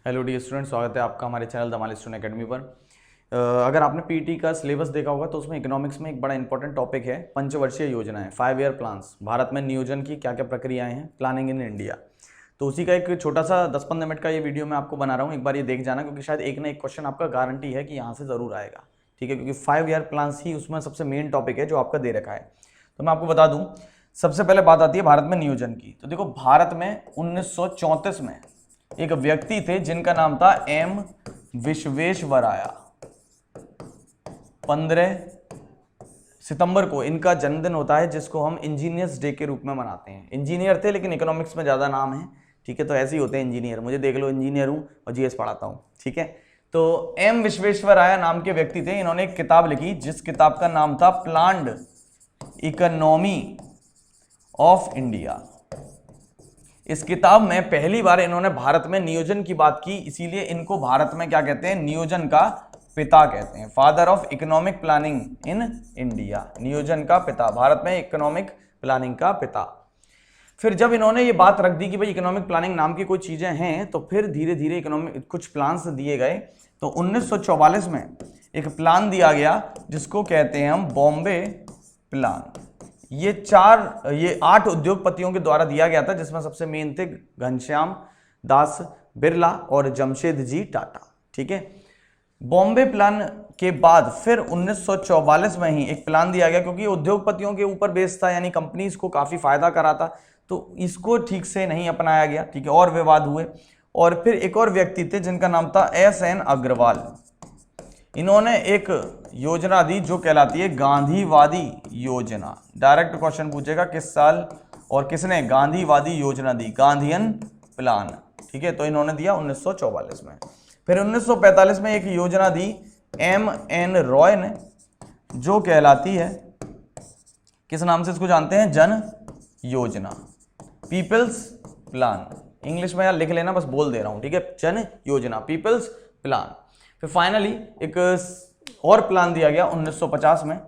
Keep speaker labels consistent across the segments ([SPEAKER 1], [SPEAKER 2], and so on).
[SPEAKER 1] Hello dear student, स्वागत है आपका हमारे चैनल धमाल स्टूडेंट एकेडमी पर। अगर आपने पीटी का सिलेबस देखा होगा तो उसमें इकोनॉमिक्स में एक बड़ा इंपॉर्टेंट टॉपिक है पंचवर्षीय योजनाएं, 5 ईयर प्लान्स। भारत में नियोजन की क्या क्या प्रक्रियाएं हैं, प्लानिंग इन इंडिया। तो उसी का एक छोटा सा 10-15 मिनट का ये वीडियो मैं आपको बना रहा हूँ। एक बार ये देख जाना, क्योंकि शायद एक ना एक क्वेश्चन आपका गारंटी है कि यहाँ से जरूर आएगा। ठीक है, क्योंकि 5 ईयर प्लान्स ही उसमें सबसे मेन टॉपिक है जो आपका दे रखा है। तो मैं आपको बता दूं, सबसे पहले बात आती है भारत में नियोजन की। तो देखो, भारत में 1934 में एक व्यक्ति थे जिनका नाम था एम विश्वेश्वराया। 15 सितंबर को इनका जन्मदिन होता है, जिसको हम इंजीनियर्स डे के रूप में मनाते हैं। इंजीनियर थे लेकिन इकोनॉमिक्स में ज्यादा नाम है। ठीक है, तो ऐसे ही होते हैं इंजीनियर। मुझे देख लो, इंजीनियर हूं और जीएस पढ़ाता हूं। ठीक है, तो एम विश्वेश्वराया नाम के व्यक्ति थे। इन्होंने एक किताब लिखी जिस किताब का नाम था प्लान्ड इकोनॉमी ऑफ इंडिया। इस किताब में पहली बार इन्होंने भारत में नियोजन की बात की, इसीलिए इनको भारत में क्या कहते हैं, नियोजन का पिता कहते हैं। Father of economic planning in India, नियोजन का पिता, भारत में इकोनॉमिक प्लानिंग का पिता। फिर जब इन्होंने ये बात रख दी कि भाई इकोनॉमिक प्लानिंग नाम की कोई चीजें हैं, तो फिर धीरे धीरे इकोनॉमिक कुछ प्लान्स दिए गए। तो 1944 में एक प्लान दिया गया जिसको कहते हैं हम बॉम्बे प्लान। ये 8 उद्योगपतियों के द्वारा दिया गया था, जिसमें सबसे मेन थे घनश्याम दास बिरला और जमशेद जी टाटा। ठीक है, बॉम्बे प्लान के बाद फिर 1944 में ही एक प्लान दिया गया, क्योंकि उद्योगपतियों के ऊपर बेस था, यानी कंपनीज को काफी फायदा करा था, तो इसको ठीक से नहीं अपनाया गया। ठीक है, और विवाद हुए। और फिर एक और व्यक्ति थे जिनका नाम था एस.एन. अग्रवाल। इन्होंने एक योजना दी जो कहलाती है गांधीवादी योजना। डायरेक्ट क्वेश्चन पूछेगा किस साल और किसने गांधीवादी योजना दी, गांधीयन प्लान। ठीक है, तो इन्होंने दिया 1944 में। फिर 1945 में एक योजना दी M.N. रॉय ने, जो कहलाती है, किस नाम से इसको जानते हैं, जन योजना, पीपल्स प्लान। इंग्लिश में यार लिख लेना, बस बोल दे रहा हूं। ठीक है, जन योजना, पीपल्स प्लान। फिर फाइनली एक और प्लान दिया गया 1950 में,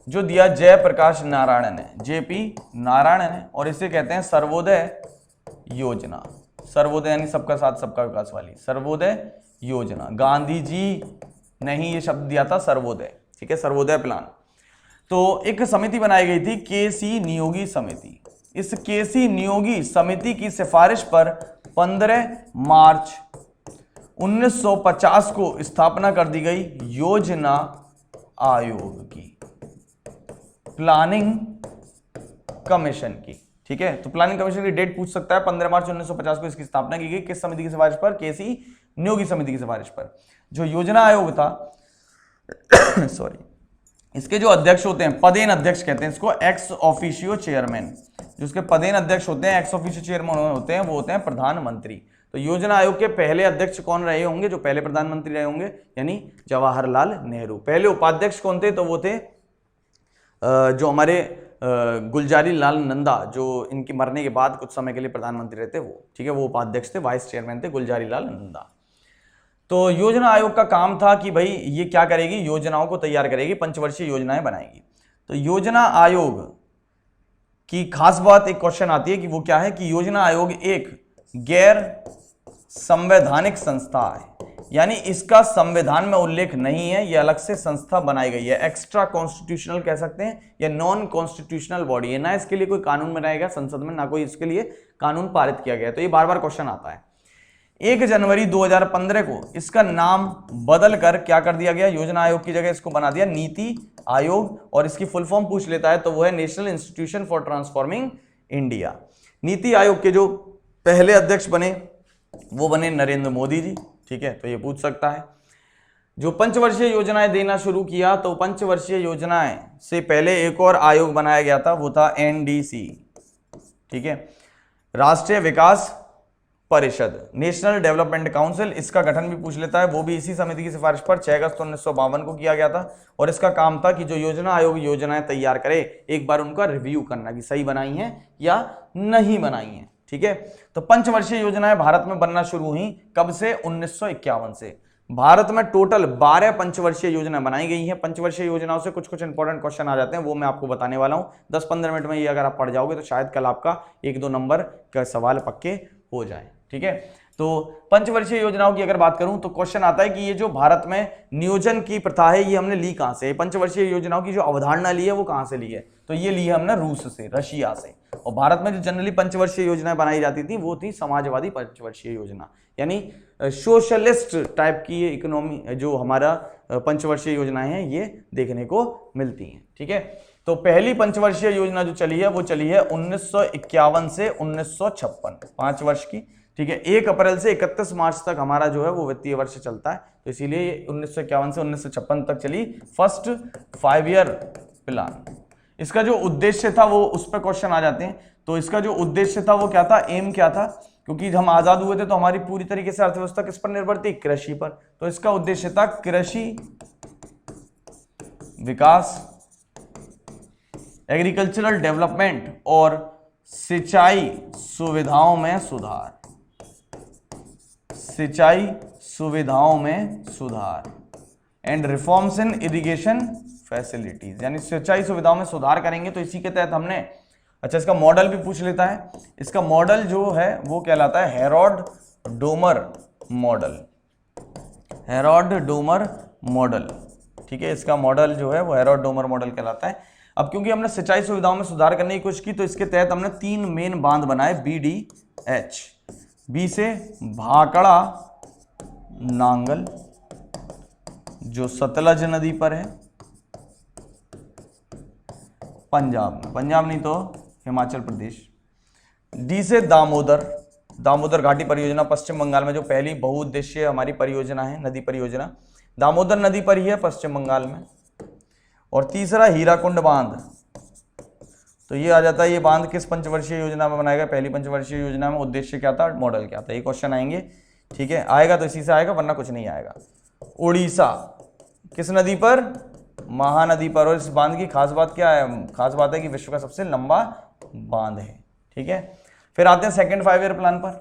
[SPEAKER 1] जो दिया जयप्रकाश नारायण ने, जेपी नारायण ने, और इसे कहते हैं सर्वोदय योजना। सर्वोदय यानी सबका साथ सबका विकास वाली सर्वोदय योजना। गांधी जी ने ही ये शब्द दिया था, सर्वोदय। ठीक है, सर्वोदय प्लान। तो एक समिति बनाई गई थी, केसी नियोगी समिति। इस केसी नियोगी समिति की सिफारिश पर 15 मार्च 1950 को स्थापना कर दी गई योजना आयोग की, प्लानिंग कमीशन की। ठीक है, तो प्लानिंग कमीशन की डेट पूछ सकता है। 15 मार्च 1950 को इसकी स्थापना की गई। किस समिति की सिफारिश पर, केसी नियोगी समिति की सिफारिश पर। जो योजना आयोग था सॉरी, इसके जो अध्यक्ष होते हैं, पदेन अध्यक्ष कहते हैं इसको, एक्स ऑफिशियो चेयरमैन। जो उसके पदेन अध्यक्ष होते हैं, एक्स ऑफिशियो चेयरमैन होते हैं, वो होते हैं प्रधानमंत्री। तो योजना आयोग के पहले अध्यक्ष कौन रहे होंगे, जो पहले प्रधानमंत्री रहे होंगे, यानी जवाहरलाल नेहरू। पहले उपाध्यक्ष कौन थे, तो वो थे जो हमारे गुलजारी लाल नंदा, जो इनके मरने के बाद कुछ समय के लिए प्रधानमंत्री रहते वो। ठीक है, वो उपाध्यक्ष थे, वाइस चेयरमैन थे गुलजारी लाल नंदा। तो योजना आयोग का काम था कि भाई ये क्या करेगी, योजनाओं को तैयार करेगी, पंचवर्षीय योजनाएं बनाएगी। तो योजना आयोग की खास बात, एक क्वेश्चन आती है कि वो क्या है, कि योजना आयोग एक गैर संवैधानिक संस्था है, यानी इसका संविधान में उल्लेख नहीं है, यह अलग से संस्था बनाई गई है। एक्स्ट्रा कॉन्स्टिट्यूशनल कह सकते हैं, या नॉन कॉन्स्टिट्यूशनल बॉडी है। ना इसके लिए कोई कानून बनाया गया संसद में, ना कोई इसके लिए कानून पारित किया गया। तो ये बार बार क्वेश्चन आता है। 1 जनवरी 2015 को इसका नाम बदल कर क्या कर दिया गया, योजना आयोग की जगह इसको बना दिया नीति आयोग। और इसकी फुल फॉर्म पूछ लेता है तो वो है national institution for transforming India. NITI Aayog के जो पहले अध्यक्ष बने वो बने नरेंद्र मोदी जी। ठीक है, तो ये पूछ सकता है। जो पंचवर्षीय योजनाएं देना शुरू किया, तो पंचवर्षीय योजनाएं से पहले एक और आयोग बनाया गया था, वो था एनडीसी। ठीक है, राष्ट्रीय विकास परिषद, नेशनल डेवलपमेंट काउंसिल। इसका गठन भी पूछ लेता है, वो भी इसी समिति की सिफारिश पर 6 अगस्त 1952 को किया गया था। और इसका काम था कि जो योजना आयोग योजनाएं तैयार करे, एक बार उनका रिव्यू करना कि सही बनाई हैं या नहीं बनाई हैं। ठीक है, तो पंचवर्षीय योजनाएं भारत में बनना शुरू हुई कब से, 1951 से। भारत में टोटल 12 पंचवर्षीय योजना बनाई गई हैं। पंचवर्षीय योजनाओं से कुछ कुछ इंपॉर्टेंट क्वेश्चन आ जाते हैं, वो मैं आपको बताने वाला हूं। 10-15 मिनट में ये अगर आप पढ़ जाओगे तो शायद कल आपका 1-2 नंबर का सवाल पक्के हो जाए। ठीक है। तो पंचवर्षीय योजनाओं की अगर बात करूं तो क्वेश्चन आता है कि ये जो भारत में नियोजन की प्रथा है ये हमने ली कहां से, पंचवर्षीय योजनाओं की जो अवधारणा ली है वो कहां से ली है, तो ये ली है हमने रूस से, रशिया से। और भारत में जो जनरली पंचवर्षीय योजनाएं बनाई जाती थी वो थी समाजवादी पंचवर्षीय योजना, यानी सोशलिस्ट टाइप की ये इकोनॉमी जो हमारा पंचवर्षीय योजनाएं हैं ये देखने को मिलती हैं। ठीक है, तो पहली पंचवर्षीय योजना जो चली है वो चली है 1951 से 1956, 5 वर्ष की। ठीक है, 1 अप्रैल से 31 मार्च तक हमारा जो है वो वित्तीय वर्ष चलता है, तो इसीलिए 1951 से 1956 तक चली फर्स्ट 5 ईयर प्लान। इसका जो उद्देश्य था वो उस पर क्वेश्चन आ जाते हैं, तो इसका जो उद्देश्य था वो क्या था, एम क्या था, क्योंकि हम आजाद हुए थे तो हमारी पूरी तरीके से अर्थव्यवस्था किस पर निर्भर थी, कृषि पर। तो इसका उद्देश्य था कृषि विकास, एग्रीकल्चरल डेवलपमेंट और सिंचाई सुविधाओं में सुधार, सिंचाई सुविधाओं में सुधार and reforms in irrigation facilities, यानी सिंचाई सुविधाओं में सुधार करेंगे। तो इसी के तहत हमने, अच्छा इसका मॉडल भी पूछ लेता है, इसका मॉडल जो है वो कहलाता है Herod Domar model, Herod Domar model. ठीक है, इसका मॉडल जो है वो हेरोड डोमर मॉडल कहलाता है। अब क्योंकि हमने सिंचाई सुविधाओं में सुधार करने की कोशिश की तो इसके तहत हमने 3 मेन बांध बनाए, BDH, बी से भाकड़ा नांगल जो सतलज नदी पर है पंजाब में, पंजाब नहीं तो हिमाचल प्रदेश। डी से दामोदर, दामोदर घाटी परियोजना पश्चिम बंगाल में जो पहली बहुउद्देशीय हमारी परियोजना है, नदी परियोजना दामोदर नदी पर ही है पश्चिम बंगाल में। और तीसरा हीराकुंड बांध, तो ये आ जाता है, ये बांध किस पंचवर्षीय योजना में बनाया गया, पहली पंचवर्षीय योजना में, उद्देश्य क्या था, मॉडल क्या था, ये क्वेश्चन आएंगे। ठीक है, आएगा तो इसी से आएगा वरना कुछ नहीं आएगा। उड़ीसा किस नदी पर, महानदी पर, और इस बांध की खास बात क्या है, खास बात है कि विश्व का सबसे लंबा बांध है। ठीक है, फिर आते हैं सेकंड 5 ईयर प्लान पर।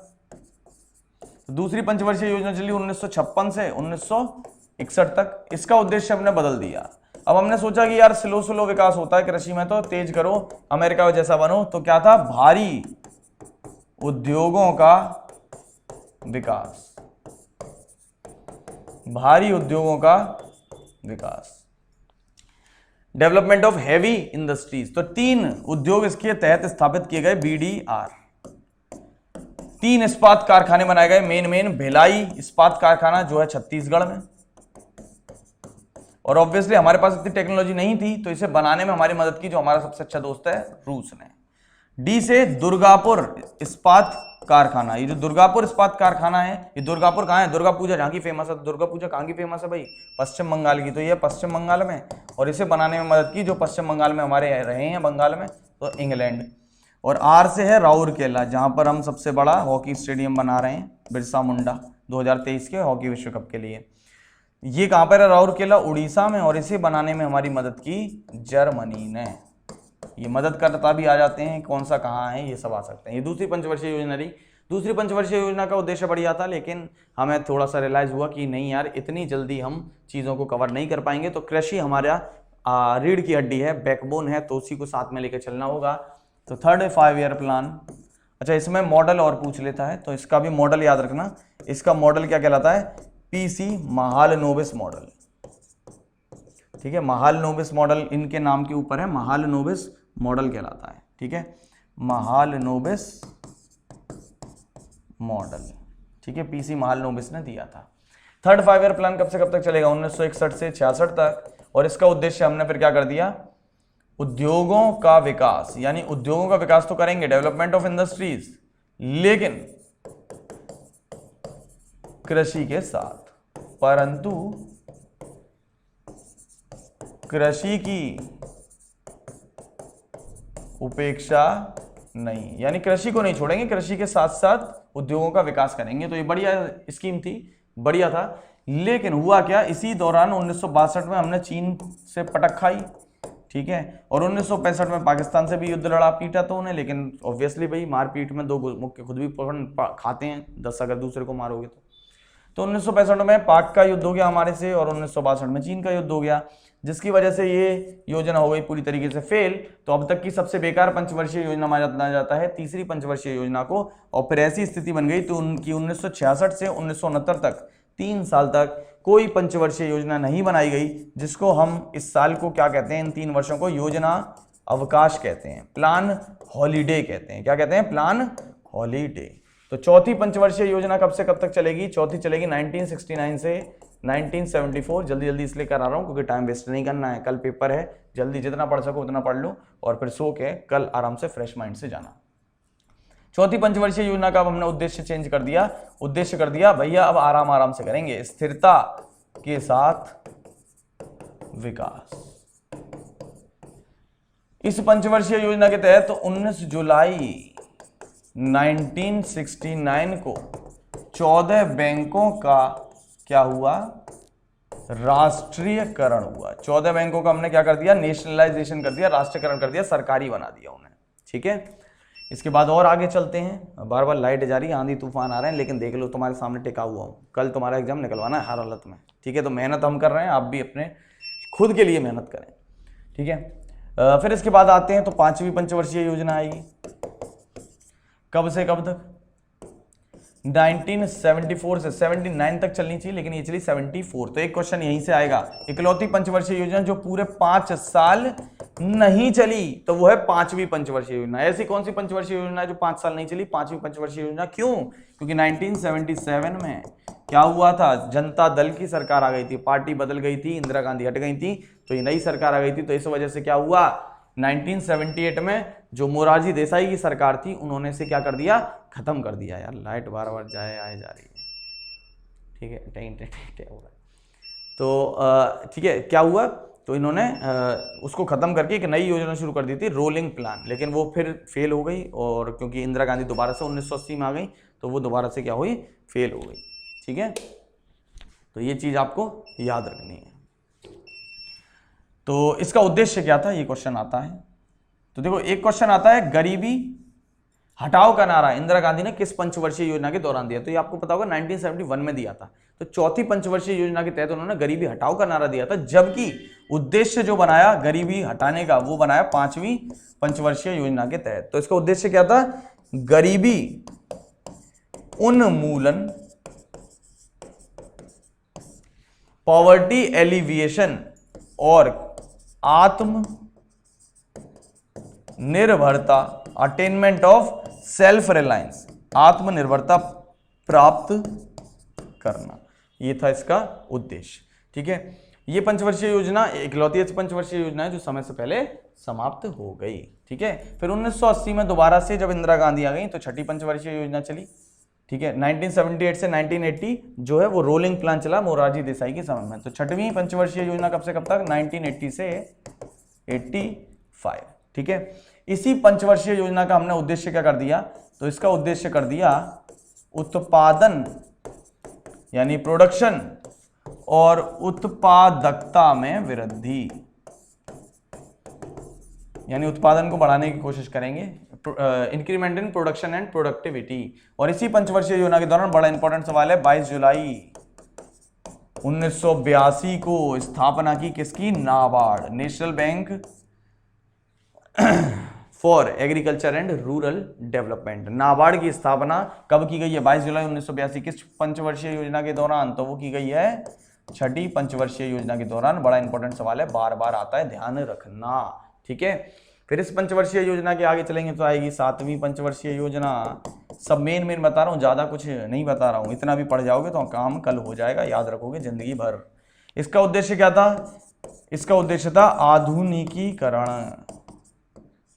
[SPEAKER 1] दूसरी पंचवर्षीय योजना चली 1956 से 1961 तक, इसका उद्देश्य हमने बदल दिया। अब हमने सोचा कि यार स्लो विकास होता है कृषि में, तो तेज करो, अमेरिका जैसा बनो। तो क्या था, भारी उद्योगों का विकास, भारी उद्योगों का विकास, डेवलपमेंट ऑफ हैवी इंडस्ट्रीज। तो 3 उद्योग इसके तहत स्थापित किए गए, BDR। 3 इस्पात कारखाने बनाए गए, मेन भिलाई इस्पात कारखाना जो है छत्तीसगढ़ में, और ऑब्वियसली हमारे पास इतनी टेक्नोलॉजी नहीं थी तो इसे बनाने में हमारी मदद की जो हमारा सबसे अच्छा दोस्त है रूस ने। डी से दुर्गापुर इस्पात कारखाना, ये जो दुर्गापुर इस्पात कारखाना है, ये दुर्गापुर कहाँ है, दुर्गा पूजा जहाँ की फेमस है, दुर्गा पूजा कहाँ की फेमस है भाई, पश्चिम बंगाल की। तो ये पश्चिम बंगाल में, और इसे बनाने में मदद की जो पश्चिम बंगाल में हमारे रहे हैं, बंगाल में, तो इंग्लैंड। और आर से है राउरकेला, जहाँ पर हम सबसे बड़ा हॉकी स्टेडियम बना रहे हैं, बिरसा मुंडा 2023 के हॉकी विश्व कप के लिए। ये कहाँ पर है, राउरकेला उड़ीसा में, और इसे बनाने में हमारी मदद की जर्मनी ने। ये मदद करता भी आ जाते हैं, कौन सा कहाँ है ये सब आ सकते हैं। ये दूसरी पंचवर्षीय योजना रही। दूसरी पंचवर्षीय योजना का उद्देश्य बढ़िया था, लेकिन हमें थोड़ा सा रियलाइज हुआ कि नहीं यार इतनी जल्दी हम चीज़ों को कवर नहीं कर पाएंगे, तो कृषि हमारा रीढ़ की हड्डी है, बैकबोन है, तो उसी को साथ में लेकर चलना होगा। तो थर्ड 5 ईयर प्लान। अच्छा, इसमें मॉडल और पूछ लेता है, तो इसका भी मॉडल याद रखना। इसका मॉडल क्या कहलाता है, PC महालनोबिस मॉडल। ठीक है, महालनोबिस मॉडल इनके नाम के ऊपर है, महालनोबिस मॉडल कहलाता है। ठीक है, महालनोबिस मॉडल। ठीक है, PC महालनोबिस ने दिया था। थर्ड 5 ईयर प्लान कब से कब तक चलेगा, 1961 से 66 तक, और इसका उद्देश्य हमने फिर क्या कर दिया, उद्योगों का विकास, यानी उद्योगों का विकास तो करेंगे, डेवलपमेंट ऑफ इंडस्ट्रीज, लेकिन कृषि के साथ, परंतु कृषि की उपेक्षा नहीं, यानी कृषि को नहीं छोड़ेंगे, कृषि के साथ साथ उद्योगों का विकास करेंगे। तो ये बढ़िया स्कीम थी, बढ़िया था। लेकिन हुआ क्या, इसी दौरान 1962 में हमने चीन से पटक खाई। ठीक है, और 1965 में पाकिस्तान से भी युद्ध लड़ा, पीटा तो उन्हें, लेकिन ऑब्वियसली भाई मारपीट में 2 मुक्के खुद भी खाते हैं, 10 अगर दूसरे को मारोगे तो। तो 1965 में पाक का युद्ध हो गया हमारे से और 1962 में चीन का युद्ध हो गया, जिसकी वजह से ये योजना हो गई पूरी तरीके से फेल। तो अब तक की सबसे बेकार पंचवर्षीय योजना माना जाता है तीसरी पंचवर्षीय योजना को। और फिर ऐसी स्थिति बन गई तो उनकी 1966 से 1969 तक 3 साल तक कोई पंचवर्षीय योजना नहीं बनाई गई, जिसको हम इस साल को क्या कहते हैं, इन 3 वर्षों को योजना अवकाश कहते हैं, प्लान हॉलीडे कहते हैं। क्या कहते हैं? Plan holiday. तो चौथी पंचवर्षीय योजना कब से कब तक चलेगी? चौथी चलेगी 1969 से 1974। जल्दी जल्दी इसलिए करा रहा हूं क्योंकि टाइम वेस्ट नहीं करना है, कल पेपर है, जल्दी जितना पढ़ सको उतना पढ़ लो और फिर सो के कल आराम से फ्रेश माइंड से जाना। चौथी पंचवर्षीय योजना का अब हमने उद्देश्य चेंज कर दिया, उद्देश्य कर दिया भैया अब आराम आराम से करेंगे, स्थिरता के साथ विकास। इस पंचवर्षीय योजना के तहत तो 19 जुलाई 1969 को 14 बैंकों का क्या हुआ? राष्ट्रीयकरण हुआ। 14 बैंकों का हमने क्या कर दिया? नेशनलाइजेशन कर दिया, राष्ट्रीयकरण कर दिया, सरकारी बना दिया उन्हें। ठीक है, इसके बाद और आगे चलते हैं। बार बार लाइट जा रही है, आंधी तूफान आ रहे हैं, लेकिन देख लो तुम्हारे सामने टिका हुआ हूं, कल तुम्हारा एग्जाम निकलवाना है हर हालत में। ठीक है, तो मेहनत हम कर रहे हैं, आप भी अपने खुद के लिए मेहनत करें। ठीक है, फिर इसके बाद आते हैं तो 5वीं पंचवर्षीय योजना आएगी। कब से कब तक? 1974 से 79 तक चलनी चाहिए, लेकिन ये चली 74। तो एक क्वेश्चन यहीं से आएगा, इकलौती पंचवर्षीय योजना जो पूरे 5 साल नहीं चली, तो वो है 5वीं पंचवर्षीय योजना। ऐसी कौन सी पंचवर्षीय योजना है जो 5 साल नहीं चली? 5वीं पंचवर्षीय योजना। क्यों? क्योंकि 1977 में क्या हुआ था? जनता दल की सरकार आ गई थी, पार्टी बदल गई थी, इंदिरा गांधी हट गई थी, तो ये नई सरकार आ गई थी। तो इस वजह से क्या हुआ? 1978 में जो मोरारजी देसाई की सरकार थी, उन्होंने से क्या कर दिया? खत्म कर दिया। यार लाइट बार बार जाए आए जा रही है। ठीक है, टें हो रहा है। तो ठीक है, क्या हुआ? तो इन्होंने उसको खत्म करके एक नई योजना शुरू कर दी थी, रोलिंग प्लान, लेकिन वो फिर फेल हो गई। और क्योंकि इंदिरा गांधी दोबारा से 1980 में आ गई, तो वो दोबारा से क्या हुई? फेल हो गई। ठीक है, तो ये चीज आपको याद रखनी है। तो इसका उद्देश्य क्या था, ये क्वेश्चन आता है। तो देखो, एक क्वेश्चन आता है गरीबी हटाओ का नारा इंदिरा गांधी ने किस पंचवर्षीय योजना के दौरान दिया? तो ये आपको पता होगा 1971 में दिया था। तो चौथी पंचवर्षीय योजना के तहत उन्होंने गरीबी हटाओ का नारा दिया था, जबकि उद्देश्य जो बनाया गरीबी हटाने का, वो बनाया 5वीं पंचवर्षीय योजना के तहत। तो इसका उद्देश्य क्या था? गरीबी उन्मूलन, पॉवर्टी एलिविएशन और आत्म निर्भरता, अटेनमेंट ऑफ सेल्फ रिलायंस, आत्मनिर्भरता प्राप्त करना, ये था इसका उद्देश्य। ठीक है, ये पंचवर्षीय योजना इकलौती पंचवर्षीय योजना है जो समय से पहले समाप्त हो गई। ठीक है, फिर 1980 में दोबारा से जब इंदिरा गांधी आ गई तो छठी पंचवर्षीय योजना चली। ठीक है, 1978 से 1980 जो है वो रोलिंग प्लान चला मोरारजी देसाई के समय में। तो छठवीं पंचवर्षीय योजना कब से कब तक? 1980 से 85। ठीक है, इसी पंचवर्षीय योजना का हमने उद्देश्य क्या कर दिया? तो इसका उद्देश्य कर दिया उत्पादन यानी प्रोडक्शन और उत्पादकता में वृद्धि, यानी उत्पादन को बढ़ाने की कोशिश करेंगे, increment in production and productivity. और इसी पंचवर्षीय योजना के दौरान बड़ा इंपॉर्टेंट सवाल है, 22 जुलाई 1982 को स्थापना की किसकी? NABARD, national bank for agriculture and rural development. NABARD की स्थापना कब की गई है? 22 जुलाई 1982। किस पंचवर्षीय योजना के दौरान? तो वो की गई है छठी पंचवर्षीय योजना के दौरान। बड़ा इंपॉर्टेंट सवाल है, बार बार आता है, ध्यान रखना। ठीक है, फिर इस पंचवर्षीय योजना के आगे चलेंगे तो आएगी 7वीं पंचवर्षीय योजना। सब मेन बता रहा हूँ, ज्यादा कुछ नहीं बता रहा हूँ, इतना भी पढ़ जाओगे तो काम कल हो जाएगा, याद रखोगे जिंदगी भर। इसका उद्देश्य क्या था? इसका उद्देश्य था आधुनिकीकरण,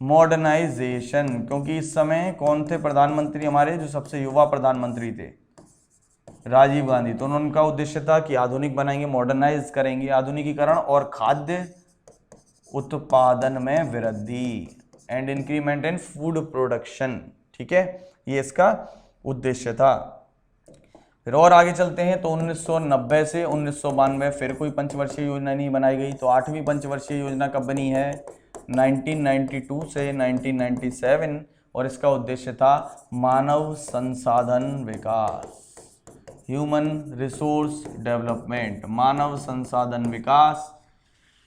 [SPEAKER 1] मॉडर्नाइजेशन। क्योंकि इस समय कौन थे प्रधानमंत्री हमारे जो सबसे युवा प्रधानमंत्री थे? राजीव गांधी। तो उनका उद्देश्य था कि आधुनिक बनाएंगे, मॉडर्नाइज करेंगे, आधुनिकीकरण और खाद्य उत्पादन में वृद्धि and increment in food production. ठीक है, ये इसका उद्देश्य था। फिर और आगे चलते हैं तो 1990 से 1992 फिर कोई पंचवर्षीय योजना नहीं बनाई गई। तो 8वीं पंचवर्षीय योजना कब बनी है? 1992 से 1997 और इसका उद्देश्य था मानव संसाधन विकास, ह्यूमन रिसोर्स डेवलपमेंट, मानव संसाधन विकास।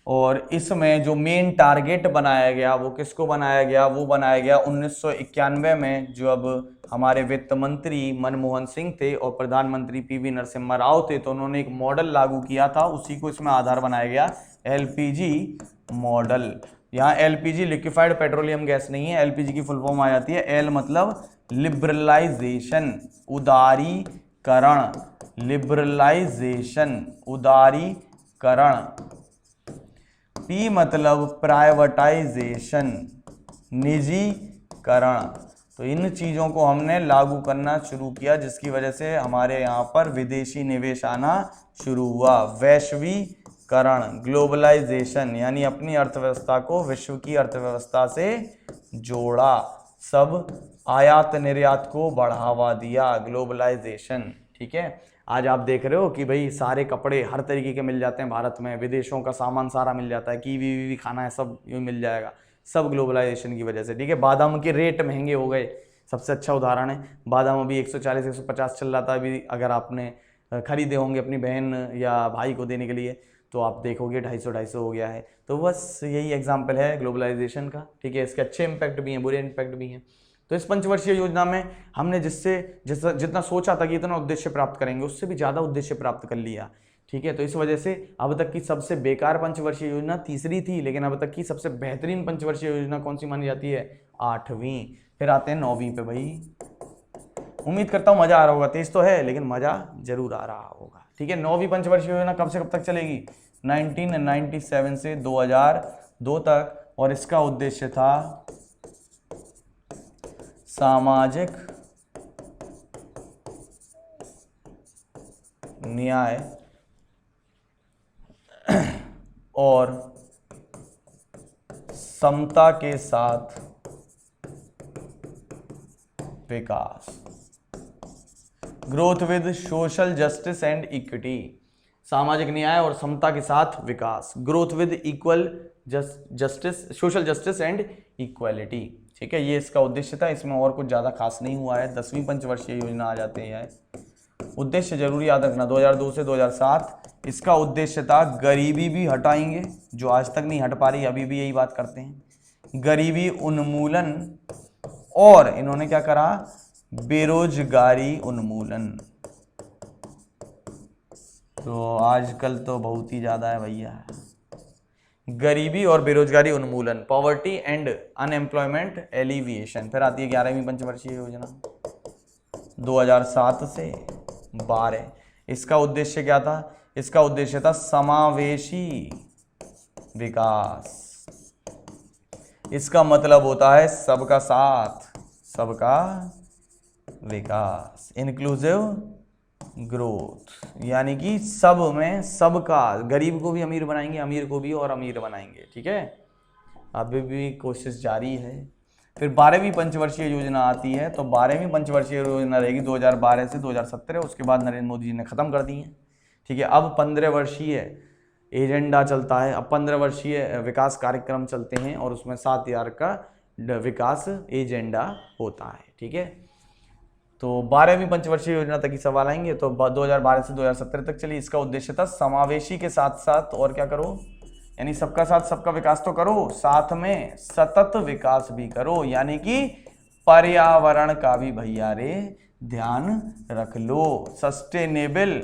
[SPEAKER 1] और इसमें जो मेन टारगेट बनाया गया वो किसको बनाया गया, वो बनाया गया 1991 में, जो अब हमारे वित्त मंत्री मनमोहन सिंह थे और प्रधानमंत्री पीवी नरसिम्हा राव थे, तो उन्होंने एक मॉडल लागू किया था, उसी को इसमें आधार बनाया गया, एलपीजी मॉडल। यहाँ एलपीजी लिक्विफाइड पेट्रोलियम गैस नहीं है, एलपीजी की फुल फॉर्म आ जाती है एल मतलब लिबरलाइजेशन, उदारीकरण, लिबरलाइजेशन उदारीकरण, पी मतलब प्राइवेटाइजेशन, निजीकरण। तो इन चीज़ों को हमने लागू करना शुरू किया, जिसकी वजह से हमारे यहाँ पर विदेशी निवेश आना शुरू हुआ। वैश्वीकरण, ग्लोबलाइजेशन, यानी अपनी अर्थव्यवस्था को विश्व की अर्थव्यवस्था से जोड़ा, सब आयात निर्यात को बढ़ावा दिया, ग्लोबलाइजेशन। ठीक है, आज आप देख रहे हो कि भाई सारे कपड़े हर तरीके के मिल जाते हैं भारत में, विदेशों का सामान सारा मिल जाता है, कीवी वीवी खाना है सब यूँ मिल जाएगा, सब ग्लोबलाइजेशन की वजह से। ठीक है, बादाम के रेट महंगे हो गए, सबसे अच्छा उदाहरण है बादाम, अभी 140-150 चल रहा था, अभी अगर आपने खरीदे होंगे अपनी बहन या भाई को देने के लिए तो आप देखोगे 250 हो गया है। तो बस यही एग्जाम्पल है ग्लोबलाइजेशन का। ठीक है, इसके अच्छे इम्पैक्ट भी हैं, बुरे इम्पैक्ट भी हैं। तो इस पंचवर्षीय योजना में हमने जितना सोचा था कि इतना उद्देश्य प्राप्त करेंगे, उससे भी ज़्यादा उद्देश्य प्राप्त कर लिया। ठीक है, तो इस वजह से अब तक की सबसे बेकार पंचवर्षीय योजना तीसरी थी, लेकिन अब तक की सबसे बेहतरीन पंचवर्षीय योजना कौन सी मानी जाती है, 8वीं। फिर आते हैं 9वीं पे। भाई उम्मीद करता हूँ मजा आ रहा होगा, तेज तो है लेकिन मजा जरूर आ रहा होगा। ठीक है, 9वीं पंचवर्षीय योजना कब से कब तक चलेगी, 1997 से 2002 तक, और इसका उद्देश्य था सामाजिक न्याय और समता के साथ विकास, growth with social justice and equity, सामाजिक न्याय और समता के साथ विकास, growth with equal justice, social justice and equality. ठीक है, ये इसका उद्देश्य था, इसमें और कुछ ज़्यादा खास नहीं हुआ है। 10वीं पंचवर्षीय योजना आ जाते हैं, उद्देश्य जरूरी याद रखना, 2002 से 2007। इसका उद्देश्य था गरीबी भी हटाएंगे, जो आज तक नहीं हट पा रही, अभी भी यही बात करते हैं, गरीबी उन्मूलन, और इन्होंने क्या करा, बेरोजगारी उन्मूलन। तो आजकल तो बहुत ही ज़्यादा है भैया, गरीबी और बेरोजगारी उन्मूलन, पॉवर्टी एंड अनएम्प्लॉयमेंट एलिविएशन। फिर आती है 11वीं पंचवर्षीय योजना 2007 से 12। इसका उद्देश्य क्या था, इसका उद्देश्य था समावेशी विकास। इसका मतलब होता है सबका साथ, सबका विकास, इंक्लूसिव ग्रोथ, यानी कि सब में सबका, गरीब को भी अमीर बनाएंगे, अमीर को भी और अमीर बनाएंगे। ठीक है, अभी भी कोशिश जारी है। फिर 12वीं पंचवर्षीय योजना आती है, तो 12वीं पंचवर्षीय योजना रहेगी 2012 से 2017, उसके बाद नरेंद्र मोदी जी ने खत्म कर दी है। ठीक है, अब 15 वर्षीय एजेंडा चलता है, अब 15 वर्षीय विकास कार्यक्रम चलते हैं, और उसमें 7 ईयर का विकास एजेंडा होता है। ठीक है, तो 12वीं पंचवर्षीय योजना तक ही सवाल आएंगे, तो 2012 से 2017 तक चली। इसका उद्देश्य था समावेशी के साथ साथ और क्या करो, यानी सबका साथ सबका विकास तो करो, साथ में सतत विकास भी करो, यानी कि पर्यावरण का भी भैया रे ध्यान रख लो, सस्टेनेबल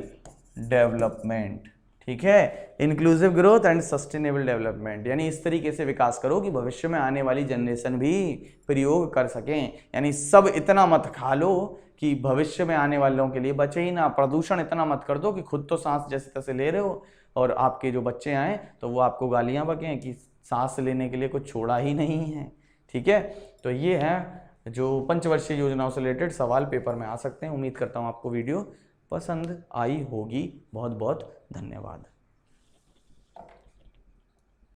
[SPEAKER 1] डेवलपमेंट। ठीक है, inclusive growth and sustainable development, यानी इस तरीके से विकास करो कि भविष्य में आने वाली जनरेशन भी प्रयोग कर सकें, यानी सब इतना मत खा लो कि भविष्य में आने वालों के लिए बचे ही ना, प्रदूषण इतना मत कर दो कि खुद तो सांस जैसे तैसे ले रहे हो और आपके जो बच्चे आए तो वो आपको गालियां बकें कि सांस लेने के लिए कुछ छोड़ा ही नहीं है। ठीक है, तो ये है जो पंचवर्षीय योजनाओं से रिलेटेड सवाल पेपर में आ सकते हैं। उम्मीद करता हूँ आपको वीडियो पसंद आई होगी। बहुत बहुत धन्यवाद।